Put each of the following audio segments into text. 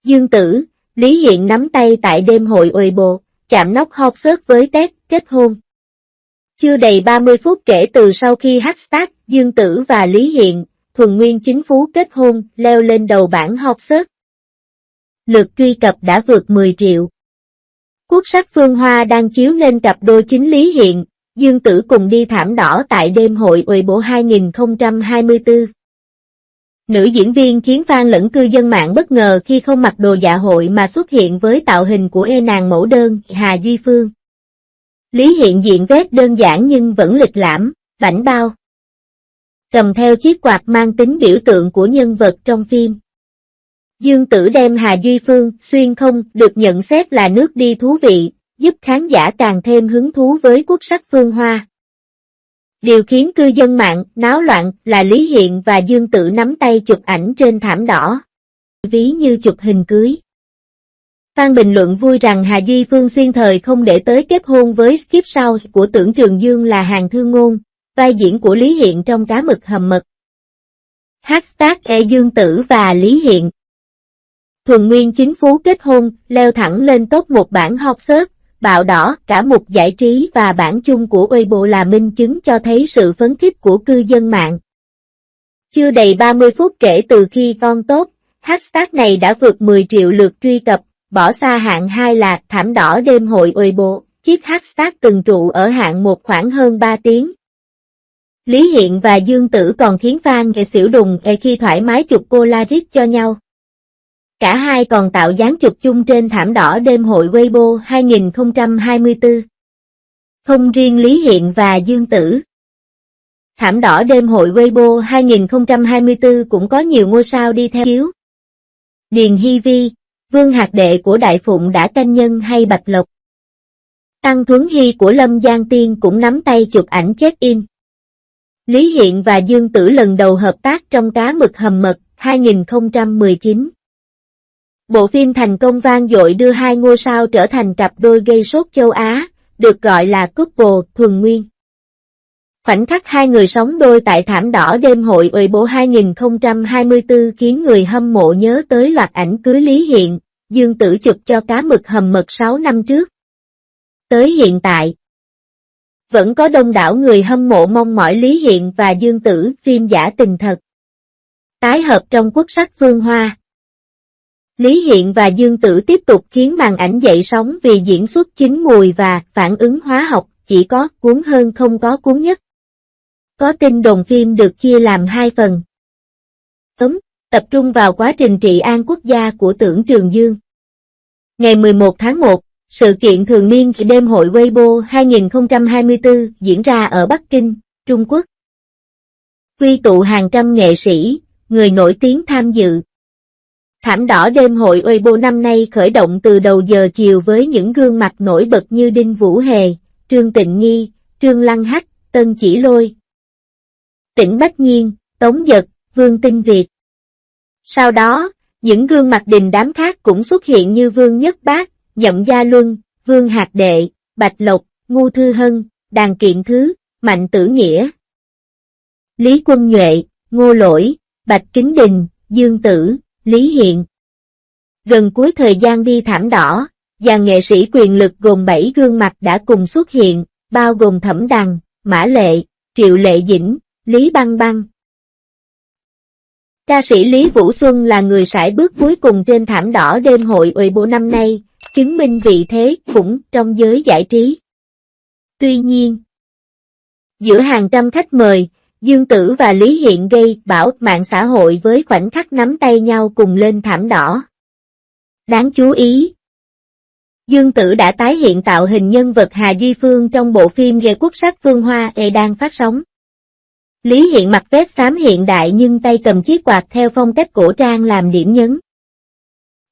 Dương Tử, Lý Hiện nắm tay tại đêm hội Weibo, chạm nóc hot search với Ted, kết hôn. Chưa đầy 30 phút kể từ sau khi hashtag Dương Tử và Lý Hiện, Thuần Nguyên Chính Phú kết hôn, leo lên đầu bảng hot search. Lượt truy cập đã vượt 10 triệu. Quốc sắc Phương Hoa đang chiếu nên cặp đôi chính Lý Hiện, Dương Tử cùng đi thảm đỏ tại đêm hội Weibo 2024. Nữ diễn viên khiến fan lẫn cư dân mạng bất ngờ khi không mặc đồ dạ hội mà xuất hiện với tạo hình của nàng mẫu đơn Hà Duy Phương. Lý Hiện diện vest đơn giản nhưng vẫn lịch lãm, bảnh bao. Cầm theo chiếc quạt mang tính biểu tượng của nhân vật trong phim. Dương Tử đem Hà Duy Phương xuyên không được nhận xét là nước đi thú vị, giúp khán giả càng thêm hứng thú với quốc sắc Phương Hoa. Điều khiến cư dân mạng náo loạn là Lý Hiện và Dương Tử nắm tay chụp ảnh trên thảm đỏ. Ví như chụp hình cưới. Fan bình luận vui rằng Hà Duy Phương xuyên thời không để tới kết hôn với Skip Sau của Tưởng Trường Dương là Hàn Thương Ngôn, vai diễn của Lý Hiện trong Cá mực hầm mật. Hashtag Dương Tử và Lý Hiện. Thuần Nguyên Chính Phú kết hôn, leo thẳng lên top 1 bảng hot search, bạo đỏ, cả mục giải trí và bảng chung của Weibo là minh chứng cho thấy sự phấn khích của cư dân mạng. Chưa đầy 30 phút kể từ khi con top, hashtag này đã vượt 10 triệu lượt truy cập, bỏ xa hạng 2 là thảm đỏ đêm hội Weibo, chiếc hashtag từng trụ ở hạng 1 khoảng hơn 3 tiếng. Lý Hiện và Dương Tử còn khiến fan xỉu đùng khi thoải mái chụp Polaroid cho nhau. Cả hai còn tạo dáng chụp chung trên thảm đỏ đêm hội Weibo 2024. Không riêng Lý Hiện và Dương Tử. Thảm đỏ đêm hội Weibo 2024 cũng có nhiều ngôi sao đi theo chiếu. Điền Hy Vi, Vương Hạc Đệ của Đại Phụng đã canh nhân hay Bạch Lộc. Tăng Thuấn Hy của Lâm Giang Tiên cũng nắm tay chụp ảnh check-in. Lý Hiện và Dương Tử lần đầu hợp tác trong Cá mực hầm mật 2019. Bộ phim thành công vang dội đưa hai ngôi sao trở thành cặp đôi gây sốt châu Á, được gọi là couple Thuần Nguyên. Khoảnh khắc hai người sống đôi tại thảm đỏ đêm hội Weibo 2024 khiến người hâm mộ nhớ tới loạt ảnh cưới Lý Hiện, Dương Tử chụp cho Cá mực hầm mật 6 năm trước. Tới hiện tại, vẫn có đông đảo người hâm mộ mong mỏi Lý Hiện và Dương Tử phim giả tình thật. Tái hợp trong quốc sắc Phương Hoa. Lý Hiện và Dương Tử tiếp tục khiến màn ảnh dậy sóng vì diễn xuất chín mùi và phản ứng hóa học, chỉ có cuốn hơn không có cuốn nhất. Có tin đồn phim được chia làm 2 phần. Tập trung vào quá trình trị an quốc gia của Tưởng Trường Dương. Ngày 11 tháng 1, sự kiện thường niên đêm hội Weibo 2024 diễn ra ở Bắc Kinh, Trung Quốc. Quy tụ hàng trăm nghệ sĩ, người nổi tiếng tham dự. Thảm đỏ đêm hội Weibo năm nay khởi động từ đầu giờ chiều với những gương mặt nổi bật như Đinh Vũ Hề, Trương Tịnh Nghi, Trương Lăng Hắc, Tân Chỉ Lôi, Tĩnh Bách Nhiên, Tống Dật, Vương Tinh Việt. Sau đó, những gương mặt đình đám khác cũng xuất hiện như Vương Nhất Bác, Nhậm Gia Luân, Vương Hạc Đệ, Bạch Lộc, Ngu Thư Hân, Đàn Kiện Thứ, Mạnh Tử Nghĩa, Lý Quân Nhuệ, Ngô Lỗi, Bạch Kính Đình, Dương Tử, Lý Hiện. Gần cuối thời gian đi thảm đỏ, dàn nghệ sĩ quyền lực gồm 7 gương mặt đã cùng xuất hiện, bao gồm Thẩm Đằng, Mã Lệ, Triệu Lệ Dĩnh, Lý Băng Băng. Ca sĩ Lý Vũ Xuân là người sải bước cuối cùng trên thảm đỏ đêm hội Weibo năm nay, chứng minh vị thế cũng trong giới giải trí. Tuy nhiên, giữa hàng trăm khách mời, Dương Tử và Lý Hiện gây bão mạng xã hội với khoảnh khắc nắm tay nhau cùng lên thảm đỏ. Đáng chú ý, Dương Tử đã tái hiện tạo hình nhân vật Hà Duy Phương trong bộ phim về quốc sắc Phương Hoa đang phát sóng. Lý Hiện mặc vest xám hiện đại nhưng tay cầm chiếc quạt theo phong cách cổ trang làm điểm nhấn.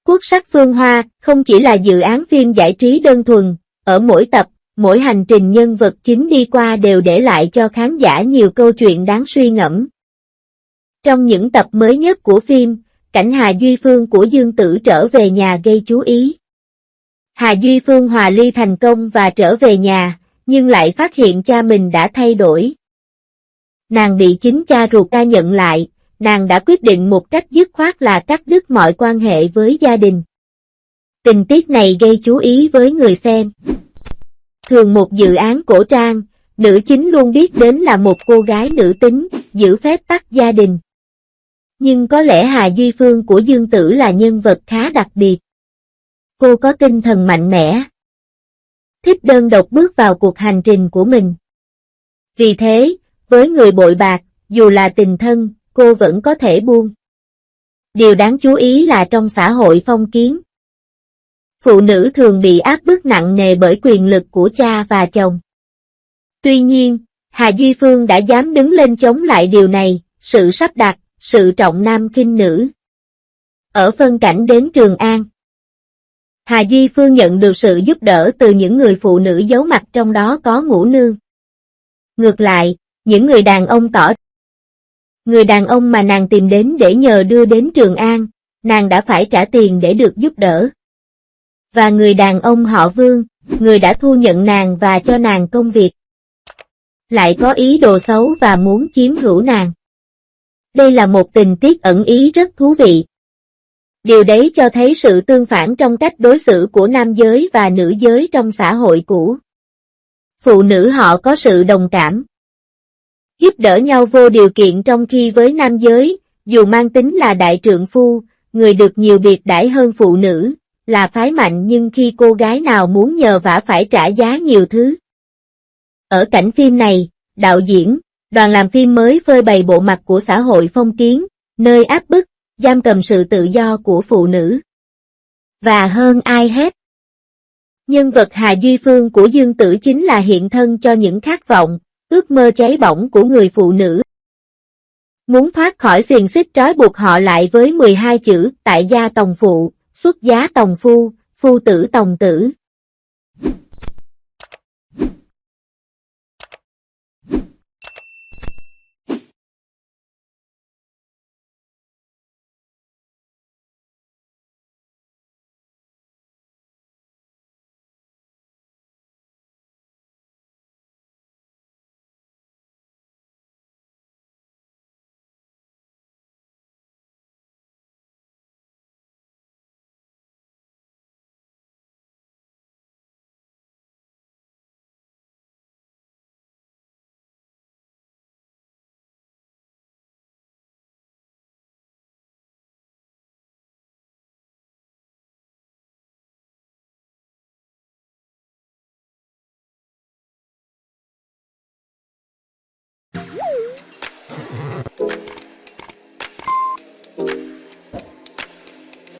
Quốc sắc Phương Hoa không chỉ là dự án phim giải trí đơn thuần, ở mỗi tập, mỗi hành trình nhân vật chính đi qua đều để lại cho khán giả nhiều câu chuyện đáng suy ngẫm. Trong những tập mới nhất của phim, cảnh Hà Duy Phương của Dương Tử trở về nhà gây chú ý. Hà Duy Phương hòa ly thành công và trở về nhà, nhưng lại phát hiện cha mình đã thay đổi. Nàng bị chính cha ruột ca nhận lại, nàng đã quyết định một cách dứt khoát là cắt đứt mọi quan hệ với gia đình. Tình tiết này gây chú ý với người xem. Thường một dự án cổ trang, nữ chính luôn biết đến là một cô gái nữ tính, giữ phép tắc gia đình. Nhưng có lẽ Hà Duy Phương của Dương Tử là nhân vật khá đặc biệt. Cô có tinh thần mạnh mẽ, thích đơn độc bước vào cuộc hành trình của mình. Vì thế, với người bội bạc, dù là tình thân, cô vẫn có thể buông. Điều đáng chú ý là trong xã hội phong kiến, phụ nữ thường bị áp bức nặng nề bởi quyền lực của cha và chồng. Tuy nhiên, Hà Duy Phương đã dám đứng lên chống lại điều này, sự sắp đặt, sự trọng nam khinh nữ. Ở phân cảnh đến Trường An, Hà Duy Phương nhận được sự giúp đỡ từ những người phụ nữ giấu mặt, trong đó có Ngũ Nương. Ngược lại, những người đàn ông mà nàng tìm đến để nhờ đưa đến Trường An, nàng đã phải trả tiền để được giúp đỡ. Và người đàn ông họ Vương, người đã thu nhận nàng và cho nàng công việc, lại có ý đồ xấu và muốn chiếm hữu nàng. Đây là một tình tiết ẩn ý rất thú vị. Điều đấy cho thấy sự tương phản trong cách đối xử của nam giới và nữ giới trong xã hội cũ. Phụ nữ họ có sự đồng cảm, giúp đỡ nhau vô điều kiện, trong khi với nam giới, dù mang tính là đại trượng phu, người được nhiều biệt đãi hơn phụ nữ, là phái mạnh, nhưng khi cô gái nào muốn nhờ vả phải trả giá nhiều thứ. Ở cảnh phim này, đạo diễn, đoàn làm phim mới phơi bày bộ mặt của xã hội phong kiến, nơi áp bức, giam cầm sự tự do của phụ nữ. Và hơn ai hết, nhân vật Hà Duy Phương của Dương Tử chính là hiện thân cho những khát vọng, ước mơ cháy bỏng của người phụ nữ. Muốn thoát khỏi xiềng xích trói buộc họ lại với 12 chữ: tại gia tòng phụ, xuất giá tòng phu, phu tử tòng tử.